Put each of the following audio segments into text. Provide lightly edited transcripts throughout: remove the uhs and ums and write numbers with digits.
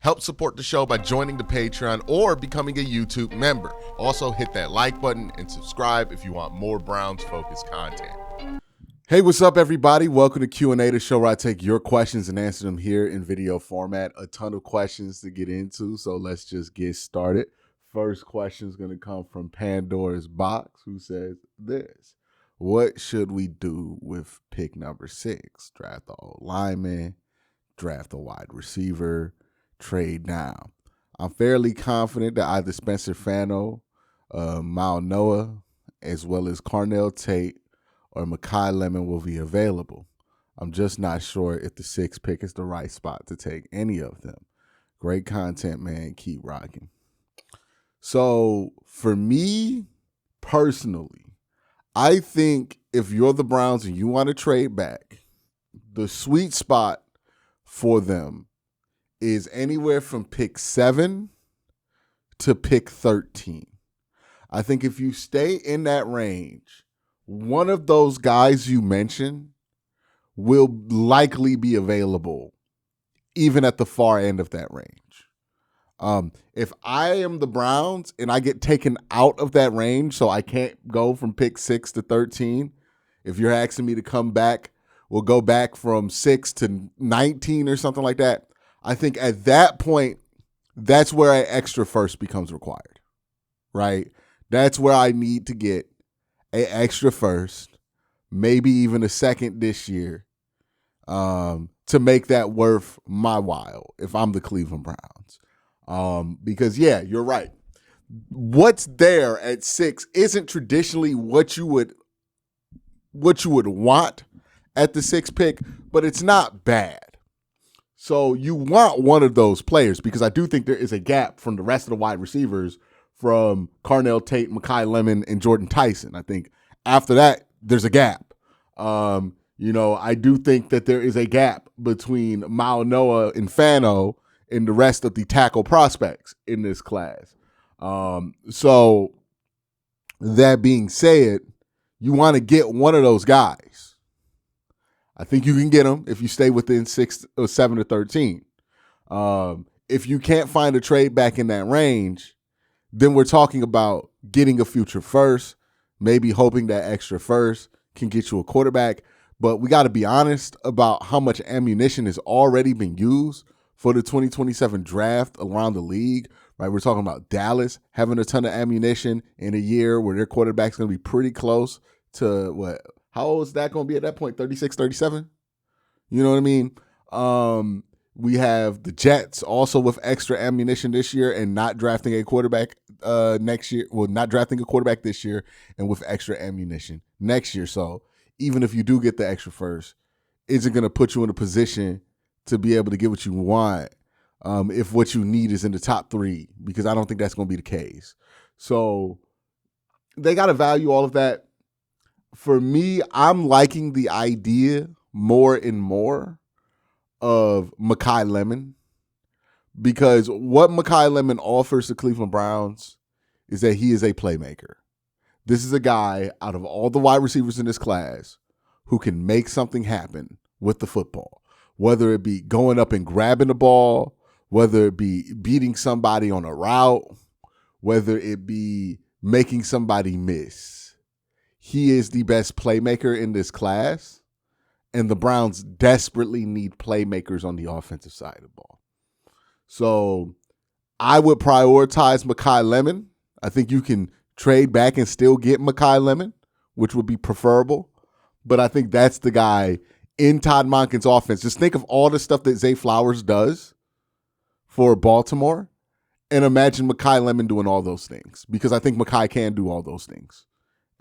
Help support the show by joining the Patreon or becoming a YouTube member. Also, hit that like button and subscribe if you want more Browns-focused content. Hey, what's up, everybody? Welcome to QnA, the show where I take your questions and answer them here in video format. A ton of questions to get into, so let's just get started. First question is going to come from Pandora's Box, who says this. What should we do with pick number 6? Draft the old lineman, draft a wide receiver, trade down. I'm fairly confident that either Spencer Fano, Mal Noah, as well as Carnell Tate or Makai Lemon will be available. I'm just not sure if the 6th pick is the right spot to take any of them. Great content, man. Keep rocking. So for me personally, I think if you're the Browns and you want to trade back, the sweet spot for them is anywhere from pick 7 to pick 13. I think if you stay in that range, one of those guys you mentioned will likely be available even at the far end of that range. If I am the Browns and I get taken out of that range, so I can't go from pick 6 to 13, if you're asking me to come back, we'll go back from 6 to 19 or something like that. I think at that point, that's where an extra first becomes required, right? That's where I need to get an extra first, maybe even a second this year, to make that worth my while if I'm the Cleveland Browns. Because, yeah, you're right. What's there at 6 isn't traditionally what you would want at the 6th pick, but it's not bad. So you want one of those players because I do think there is a gap from the rest of the wide receivers from Carnell Tate, Makai Lemon, and Jordan Tyson. I think after that, there's a gap. I do think that there is a gap between Mal Noah and Fano and the rest of the tackle prospects in this class. So that being said, you want to get one of those guys. I think you can get them if you stay within 6 or 7 to 13. If you can't find a trade back in that range, then we're talking about getting a future first, maybe hoping that extra first can get you a quarterback. But we got to be honest about how much ammunition has already been used for the 2027 draft around the league, right? We're talking about Dallas having a ton of ammunition in a year where their quarterback's going to be pretty close to what? How old is that going to be at that point? 36, 37? You know what I mean? We have the Jets also with extra ammunition this year and not drafting a quarterback next year. Well, not drafting a quarterback this year and with extra ammunition next year. So even if you do get the extra first, is it going to put you in a position to be able to get what you want if what you need is in the top 3? Because I don't think that's going to be the case. So they got to value all of that. For me, I'm liking the idea more and more of Makai Lemon because what Makai Lemon offers the Cleveland Browns is that he is a playmaker. This is a guy out of all the wide receivers in this class who can make something happen with the football, whether it be going up and grabbing the ball, whether it be beating somebody on a route, whether it be making somebody miss. He is the best playmaker in this class, and the Browns desperately need playmakers on the offensive side of the ball. So I would prioritize Makai Lemon. I think you can trade back and still get Makai Lemon, which would be preferable. But I think that's the guy in Todd Monken's offense. Just think of all the stuff that Zay Flowers does for Baltimore and imagine Makai Lemon doing all those things because I think Makai can do all those things.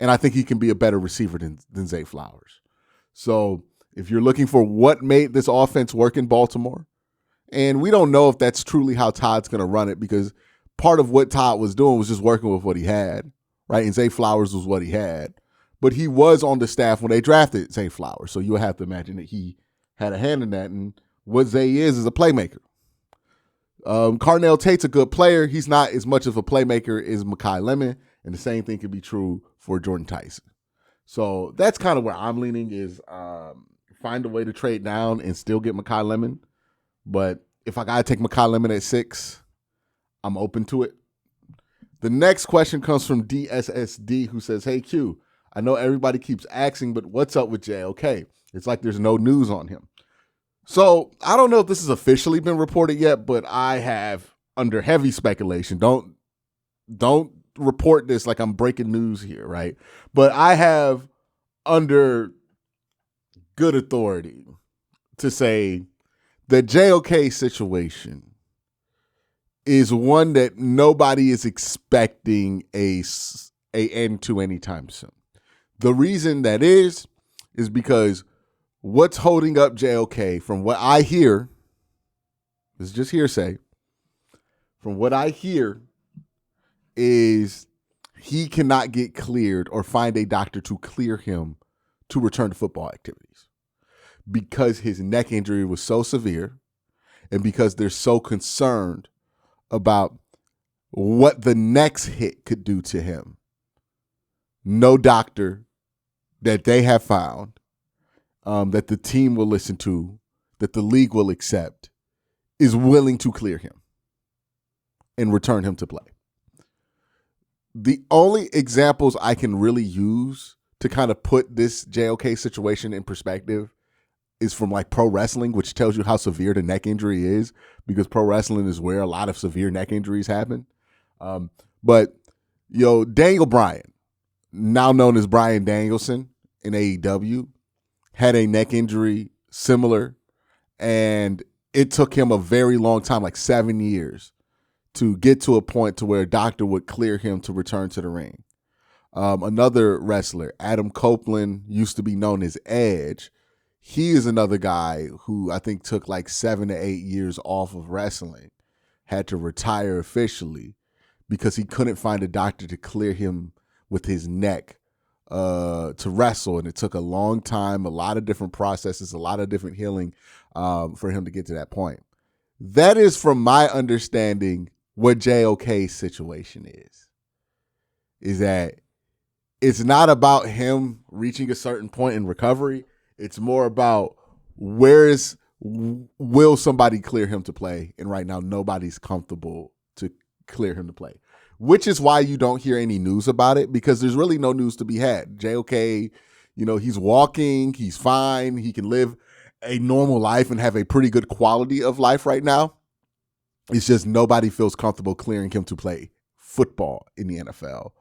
And I think he can be a better receiver than Zay Flowers. So if you're looking for what made this offense work in Baltimore, and we don't know if that's truly how Todd's going to run it because part of what Todd was doing was just working with what he had, right? And Zay Flowers was what he had. But he was on the staff when they drafted Zay Flowers. So you would have to imagine that he had a hand in that. And what Zay is a playmaker. Carnell Tate's a good player. He's not as much of a playmaker as Makai Lemon. And the same thing could be true for Jordan Tyson. So that's kind of where I'm leaning is find a way to trade down and still get Makai Lemon. But if I got to take Makai Lemon at 6, I'm open to it. The next question comes from DSSD, who says, hey, Q, I know everybody keeps asking, but what's up with JOK? It's like there's no news on him. So I don't know if this has officially been reported yet, but I have, under heavy speculation, don't report this like I'm breaking news here, right? But I have, under good authority, to say the JOK situation is one that nobody is expecting a end to anytime soon. The reason that is because what's holding up JOK, from what I hear, this is just hearsay, from what I hear, is he cannot get cleared or find a doctor to clear him to return to football activities because his neck injury was so severe and because they're so concerned about what the next hit could do to him. No doctor that they have found, that the team will listen to, that the league will accept, is willing to clear him and return him to play. The only examples I can really use to kind of put this JOK situation in perspective is from like pro wrestling, which tells you how severe the neck injury is, because pro wrestling is where a lot of severe neck injuries happen. But Daniel Bryan, now known as Bryan Danielson in AEW, had a neck injury similar, and it took him a very long time, like 7 years, to get to a point to where a doctor would clear him to return to the ring. Another wrestler, Adam Copeland, used to be known as Edge. He is another guy who I think took like 7 to 8 years off of wrestling, had to retire officially because he couldn't find a doctor to clear him with his neck to wrestle. And it took a long time, a lot of different processes, a lot of different healing for him to get to that point. That is, from my understanding, what JOK's situation is that it's not about him reaching a certain point in recovery. It's more about will somebody clear him to play? And right now, nobody's comfortable to clear him to play, which is why you don't hear any news about it, because there's really no news to be had. JOK, he's walking, he's fine, he can live a normal life and have a pretty good quality of life right now. It's just nobody feels comfortable clearing him to play football in the NFL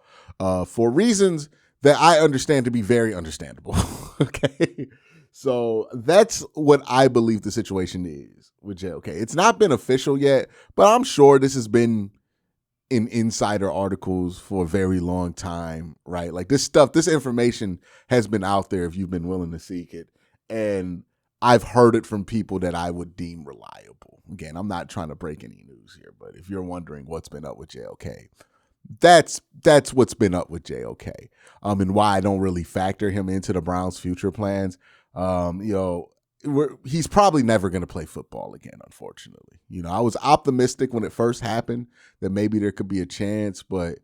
for reasons that I understand to be very understandable. Okay. So that's what I believe the situation is with JOK. It's not been official yet, but I'm sure this has been in insider articles for a very long time, right? Like this information has been out there if you've been willing to seek it. And I've heard it from people that I would deem reliable. Again, I'm not trying to break any news here, but if you're wondering what's been up with JOK, that's what's been up with JOK, and why I don't really factor him into the Browns' future plans. He's probably never going to play football again, unfortunately. I was optimistic when it first happened that maybe there could be a chance, but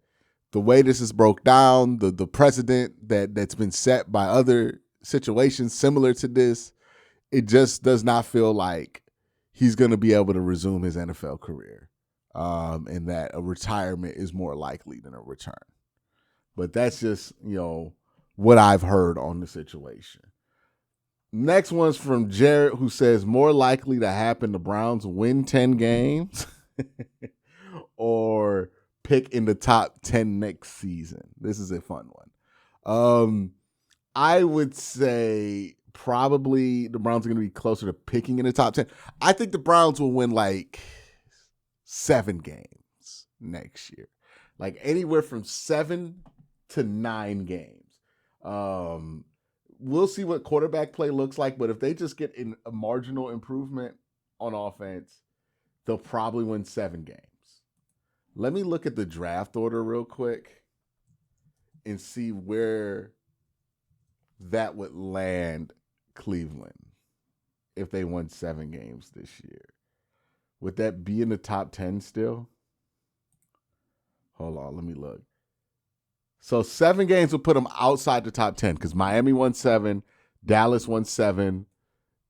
the way this is broke down, the precedent that's been set by other situations similar to this, it just does not feel like he's going to be able to resume his NFL career, and that a retirement is more likely than a return. But that's just, what I've heard on the situation. Next one's from Jared, who says, more likely to happen, the Browns win 10 games or pick in the top 10 next season. This is a fun one. I would say probably the Browns are going to be closer to picking in the top 10. I think the Browns will win like 7 games next year. Like anywhere from 7 to 9 games. We'll see what quarterback play looks like, but if they just get a marginal improvement on offense, they'll probably win 7 games. Let me look at the draft order real quick and see where that would land Cleveland if they won 7 games this year. Would that be in the top 10 still? Hold on, let me look. So 7 games will put them outside the top 10 because Miami won 7, Dallas won 7,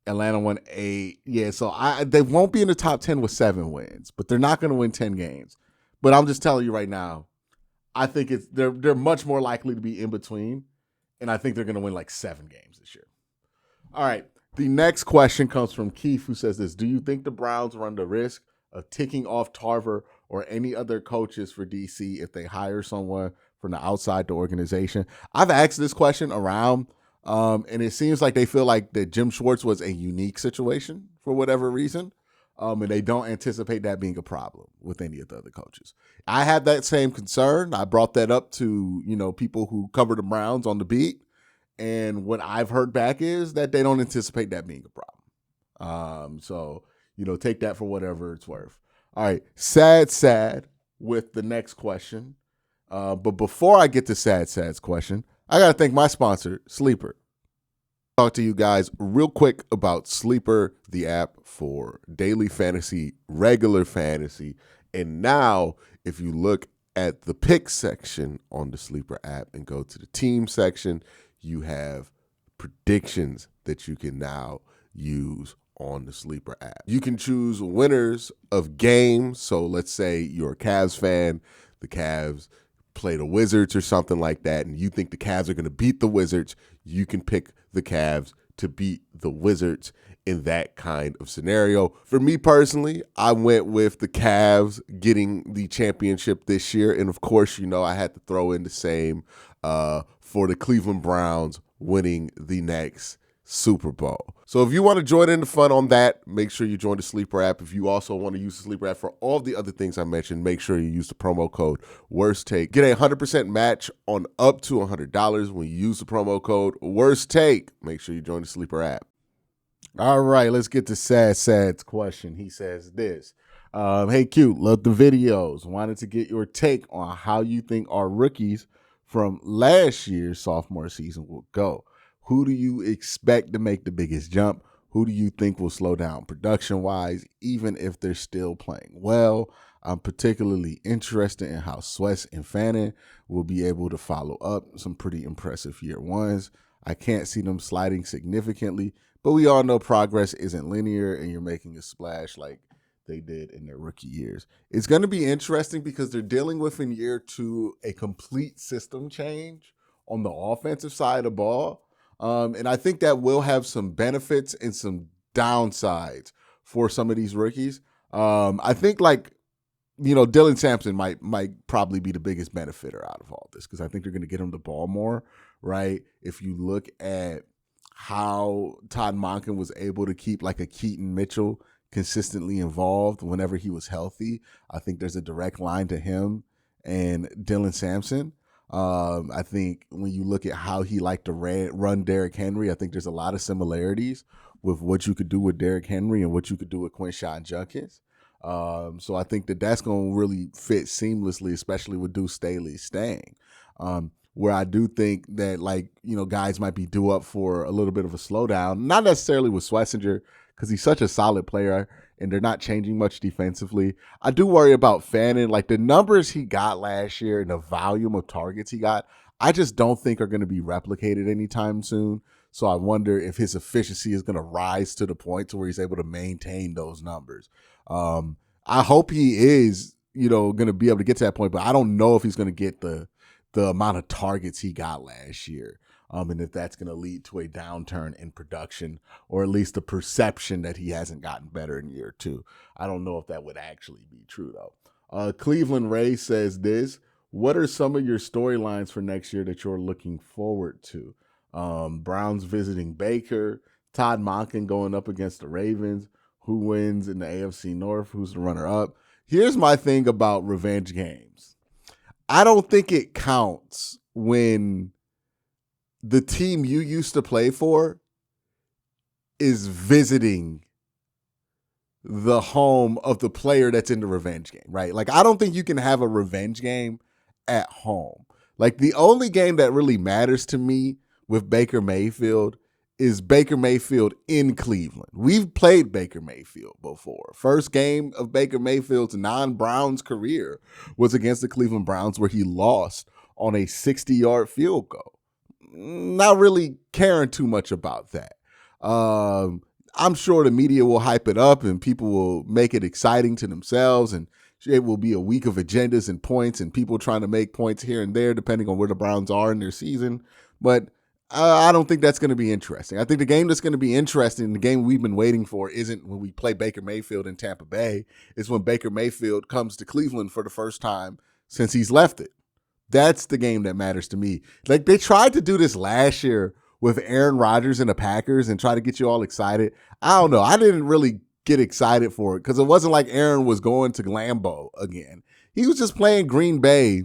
Atlanta won 8. Yeah, so they won't be in the top 10 with 7 wins, but they're not going to win 10 games. But I'm just telling you right now, I think they're much more likely to be in between, and I think they're going to win like 7 games this year. All right, the next question comes from Keith, who says this: do you think the Browns run the risk of ticking off Tarver or any other coaches for DC if they hire someone from the outside the organization? I've asked this question around, and it seems like they feel like that Jim Schwartz was a unique situation for whatever reason, and they don't anticipate that being a problem with any of the other coaches. I had that same concern. I brought that up to people who cover the Browns on the beat, and what I've heard back is that they don't anticipate that being a problem. So take that for whatever it's worth. All right, sad with the next question. But before I get to sad's question, I got to thank my sponsor, Sleeper. Talk to you guys real quick about Sleeper, the app for daily fantasy, regular fantasy. And now, if you look at the pick section on the Sleeper app and go to the team section, you have predictions that you can now use on the Sleeper app. You can choose winners of games. So let's say you're a Cavs fan, the Cavs play the Wizards or something like that, and you think the Cavs are going to beat the Wizards, you can pick the Cavs to beat the Wizards in that kind of scenario. For me personally, I went with the Cavs getting the championship this year, and of course, I had to throw in the same for the Cleveland Browns winning the next Super Bowl. So if you want to join in the fun on that, make sure you join the Sleeper app. If you also want to use the Sleeper app for all the other things I mentioned, make sure you use the promo code Worst Take. Get a 100% match on up to $100 when you use the promo code Worst Take. Make sure you join the Sleeper app. All right, let's get to Sad's question. He says this: hey, Q, love the videos. Wanted to get your take on how you think our rookies from last year's sophomore season will go. Who do you expect to make the biggest jump? Who do you think will slow down production-wise, even if they're still playing well? I'm particularly interested in how Sweats and Fannin will be able to follow up some pretty impressive year ones. I can't see them sliding significantly, but we all know progress isn't linear, and you're making a splash like they did in their rookie years. It's going to be interesting because they're dealing with in year 2 a complete system change on the offensive side of the ball. And I think that will have some benefits and some downsides for some of these rookies. I think Dylan Sampson might probably be the biggest benefiter out of all this, because I think they're going to get him the ball more, right? If you look at how Todd Monken was able to keep like a Keaton Mitchell consistently involved whenever he was healthy, I think there's a direct line to him and Dylan Sampson. I think when you look at how he liked to run Derrick Henry, I think there's a lot of similarities with what you could do with Derrick Henry and what you could do with Quincy Junkins. So I think that's going to really fit seamlessly, especially with Deuce Staley staying. Where I do think that guys might be due up for a little bit of a slowdown, not necessarily with Schlesinger, because he's such a solid player and they're not changing much defensively. I do worry about Fannin. Like the numbers he got last year and the volume of targets he got, I just don't think are going to be replicated anytime soon. So I wonder if his efficiency is going to rise to the point to where he's able to maintain those numbers. I hope he is, going to be able to get to that point, but I don't know if he's going to get the amount of targets he got last year. And if that's going to lead to a downturn in production, or at least the perception that he hasn't gotten better in year 2. I don't know if that would actually be true, though. Cleveland Ray says this: what are some of your storylines for next year that you're looking forward to? Browns visiting Baker, Todd Monken going up against the Ravens, who wins in the AFC North, who's the runner-up. Here's my thing about revenge games. I don't think it counts when the team you used to play for is visiting the home of the player that's in the revenge game, right? Like, I don't think you can have a revenge game at home. Like, the only game that really matters to me with Baker Mayfield is Baker Mayfield in Cleveland. We've played Baker Mayfield before. First game of Baker Mayfield's non-Browns career was against the Cleveland Browns, where he lost on a 60-yard field goal. Not really caring too much about that. I'm sure the media will hype it up and people will make it exciting to themselves, and it will be a week of agendas and points and people trying to make points here and there depending on where the Browns are in their season. But I don't think that's going to be interesting. I think the game that's going to be interesting, the game we've been waiting for, isn't when we play Baker Mayfield in Tampa Bay. It's when Baker Mayfield comes to Cleveland for the first time since he's left it. That's the game that matters to me. Like, they tried to do this last year with Aaron Rodgers and the Packers and try to get you all excited. I don't know. I didn't really get excited for it because it wasn't like Aaron was going to Lambeau again. He was just playing Green Bay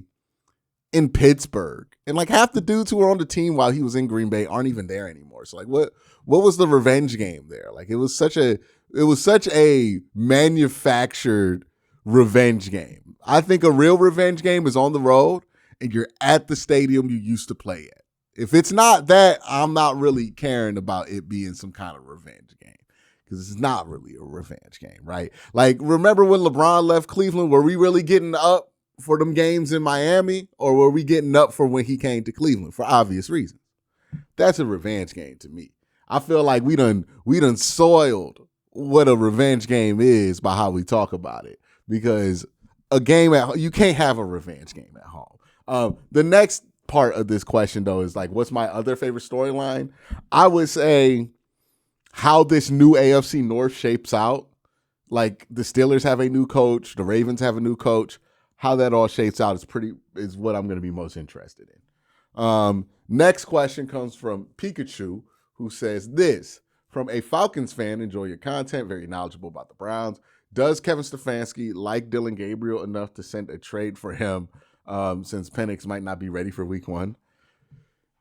in Pittsburgh. And like half the dudes who were on the team while he was in Green Bay aren't even there anymore. So like what was the revenge game there? Like it was such a manufactured revenge game. I think a real revenge game is on the road and you're at the stadium you used to play at. If it's not that, I'm not really caring about it being some kind of revenge game because it's not really a revenge game, right? Like, remember when LeBron left Cleveland? Were we really getting up for them games in Miami, or were we getting up for when he came to Cleveland for obvious reasons? That's a revenge game to me. I feel like we done soiled what a revenge game is by how we talk about it, because a game you can't have a revenge game at home. The next part of this question though is like, what's my other favorite storyline? I would say how this new AFC North shapes out. Like the Steelers have a new coach, the Ravens have a new coach. How that all shapes out is what I'm going to be most interested in. Next question comes from Pikachu, who says this: from a Falcons fan, enjoy your content, very knowledgeable about the Browns. Does Kevin Stefanski like Dylan Gabriel enough to send a trade for him since Penix might not be ready for week 1?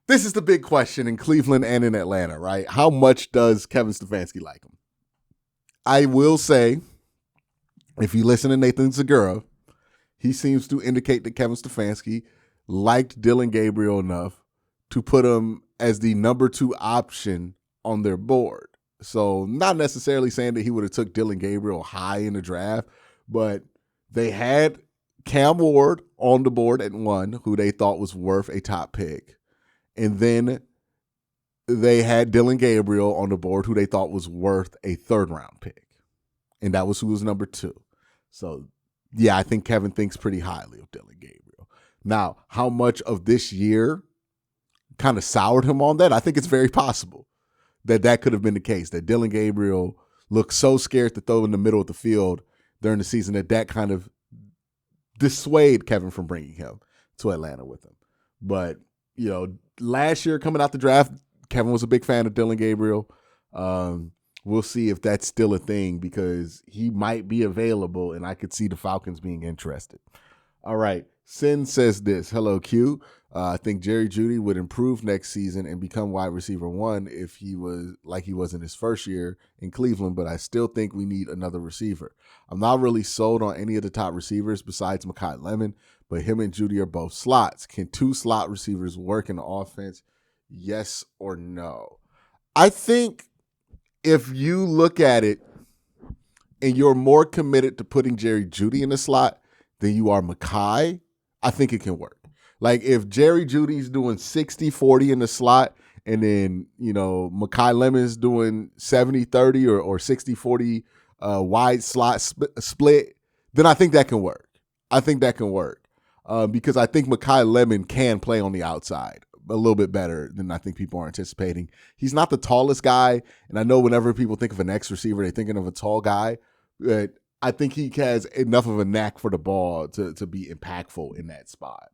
This is the big question in Cleveland and in Atlanta, right? How much does Kevin Stefanski like him? I will say, if you listen to Nathan Segura, he seems to indicate that Kevin Stefanski liked Dylan Gabriel enough to put him as the number 2 option on their board. So not necessarily saying that he would have took Dylan Gabriel high in the draft, but they had Cam Ward on the board at 1, who they thought was worth a top pick. And then they had Dylan Gabriel on the board, who they thought was worth a 3rd-round pick. And that was who was number 2. So, yeah, I think Kevin thinks pretty highly of Dylan Gabriel. Now, how much of this year kind of soured him on that? I think it's very possible that could have been the case, that Dylan Gabriel looked so scared to throw in the middle of the field during the season that kind of dissuade Kevin from bringing him to Atlanta with him. But, you know, last year coming out the draft, Kevin was a big fan of Dylan Gabriel. We'll see if that's still a thing, because he might be available and I could see the Falcons being interested. All right. Sin says this: hello, Q. I think Jerry Jeudy would improve next season and become wide receiver 1 if he was like he was in his first year in Cleveland, but I still think we need another receiver. I'm not really sold on any of the top receivers besides Mekhi Lemon, but him and Jeudy are both slots. Can 2 slot receivers work in the offense? Yes or no? I think if you look at it and you're more committed to putting Jerry Jeudy in the slot than you are Mekhi, I think it can work. Like if Jerry Judy's doing 60-40 in the slot, and then, you know, Mekhi Lemon's doing 70-30 or 60-40 wide slot split, then I think that can work. Because I think Mekhi Lemon can play on the outside a little bit better than I think people are anticipating. He's not the tallest guy, and I know whenever people think of an X receiver, they're thinking of a tall guy, but I think he has enough of a knack for the ball to be impactful in that spot.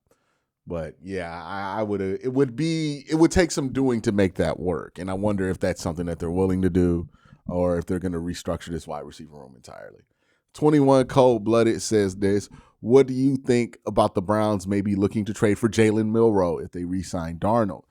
But yeah, it would take some doing to make that work. And I wonder if that's something that they're willing to do, or if they're going to restructure this wide receiver room entirely. 21 Cold-Blooded says this: what do you think about the Browns maybe looking to trade for Jalen Milroe if they re-sign Darnold?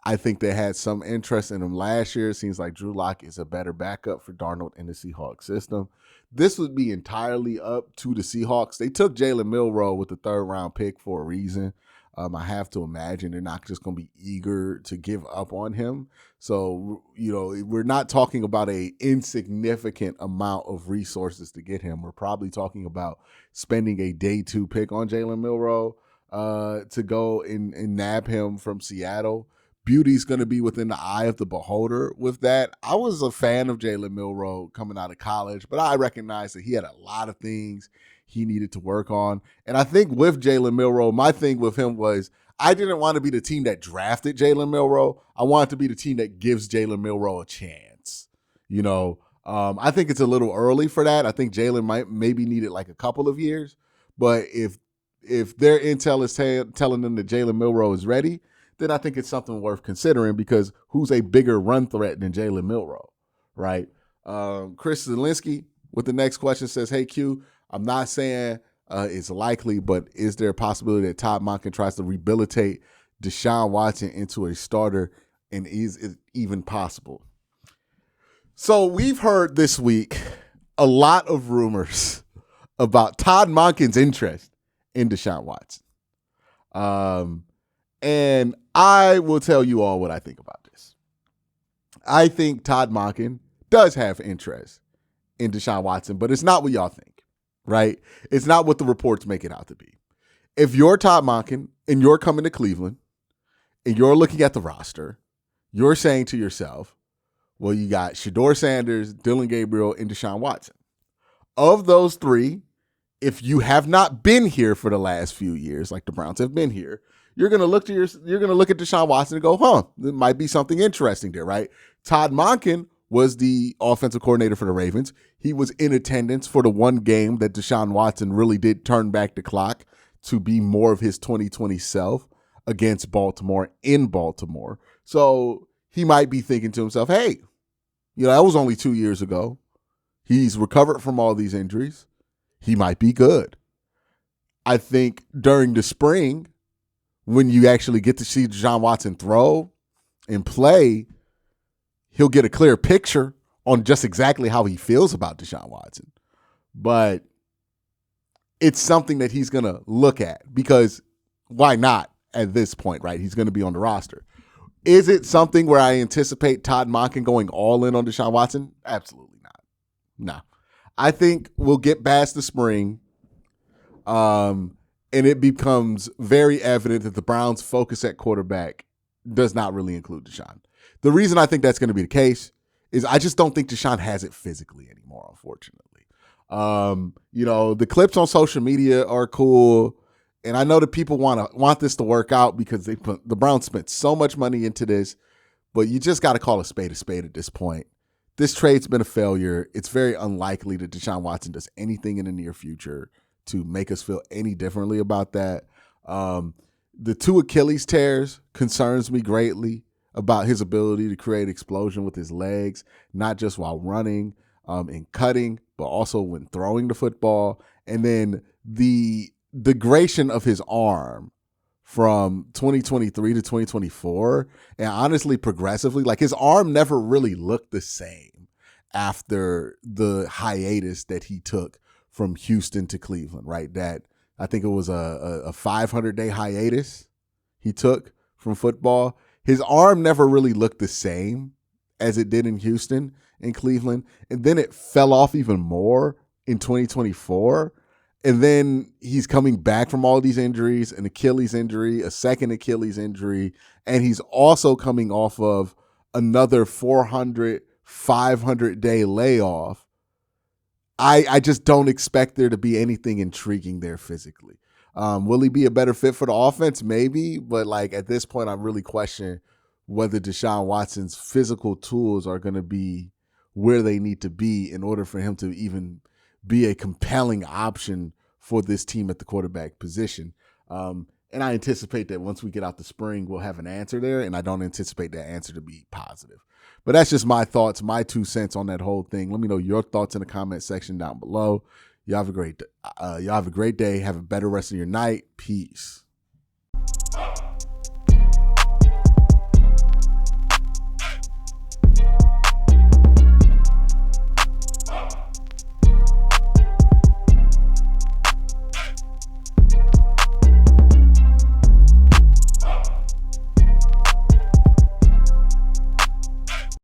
I think they had some interest in him last year. It seems like Drew Lock is a better backup for Darnold in the Seahawks system. This would be entirely up to the Seahawks. They took Jalen Milroe with the 3rd-round pick for a reason. I have to imagine they're not just going to be eager to give up on him. So, you know, we're not talking about a insignificant amount of resources to get him. We're probably talking about spending a day 2 pick on Jalen Milroe to go and nab him from Seattle. beauty's going to be within the eye of the beholder with that. I was a fan of Jalen Milroe coming out of college, but I recognized that he had a lot of things he needed to work on. And I think with Jalen Milroe, my thing with him was I didn't want to be the team that drafted Jalen Milroe. I wanted to be the team that gives Jalen Milroe a chance. I think it's a little early for that. I think Jalen might maybe needed like a couple of years. But if their intel is telling them that Jalen Milroe is ready, then I think it's something worth considering, because who's a bigger run threat than Jalen Milroe, right? Chris Zielinski with the next question says, hey, Q, I'm not saying it's likely, but is there a possibility that Todd Monken tries to rehabilitate Deshaun Watson into a starter, and is it even possible? So we've heard this week a lot of rumors about Todd Monken's interest in Deshaun Watson. And I will tell you all what I think about this. I think Todd Monken does have interest in Deshaun Watson, but it's not what y'all think, right? It's not what the reports make it out to be. If you're Todd Monken and you're coming to Cleveland and you're looking at the roster, you're saying to yourself, well, you got Shedeur Sanders, Dillon Gabriel, and Deshaun Watson. Of those three, if you have not been here for the last few years, like the Browns have been here, you're gonna look at Deshaun Watson and go, there might be something interesting there, right? Todd Monken was the offensive coordinator for the Ravens. He was in attendance for the one game that Deshaun Watson really did turn back the clock to be more of his 2020 self against Baltimore in Baltimore. So he might be thinking to himself, hey, that was only 2 years ago. He's recovered from all these injuries. He might be good. I think during the spring, when you actually get to see Deshaun Watson throw and play, he'll get a clear picture on just exactly how he feels about Deshaun Watson. But it's something that he's going to look at, because why not at this point, right? He's going to be on the roster. Is it something where I anticipate Todd Monken going all in on Deshaun Watson? Absolutely not. No. I think we'll get past the spring, and it becomes very evident that the Browns' focus at quarterback does not really include Deshaun. The reason I think that's going to be the case is I just don't think Deshaun has it physically anymore, unfortunately. The clips on social media are cool, and I know that people want this to work out because the Browns spent so much money into this, but you just got to call a spade at this point. This trade's been a failure. It's very unlikely that Deshaun Watson does anything in the near future to make us feel any differently about that. The two Achilles tears concerns me greatly about his ability to create explosion with his legs, not just while running and cutting, but also when throwing the football. And then the degradation of his arm from 2023 to 2024, and honestly progressively, like his arm never really looked the same after the hiatus that he took from Houston to Cleveland, right? That I think it was a 500-day hiatus he took from football. His arm never really looked the same as it did in Houston and Cleveland. And then it fell off even more in 2024. And then he's coming back from all these injuries, an Achilles injury, a second Achilles injury, and he's also coming off of another 500-day layoff. I just don't expect there to be anything intriguing there physically. Will he be a better fit for the offense? Maybe, but at this point, I really question whether Deshaun Watson's physical tools are going to be where they need to be in order for him to even be a compelling option for this team at the quarterback position. And I anticipate that once we get out the spring, we'll have an answer there, and I don't anticipate that answer to be positive. But that's just my thoughts, my 2 cents on that whole thing. Let me know your thoughts in the comment section down below. Y'all have a great day. Have a better rest of your night. Peace.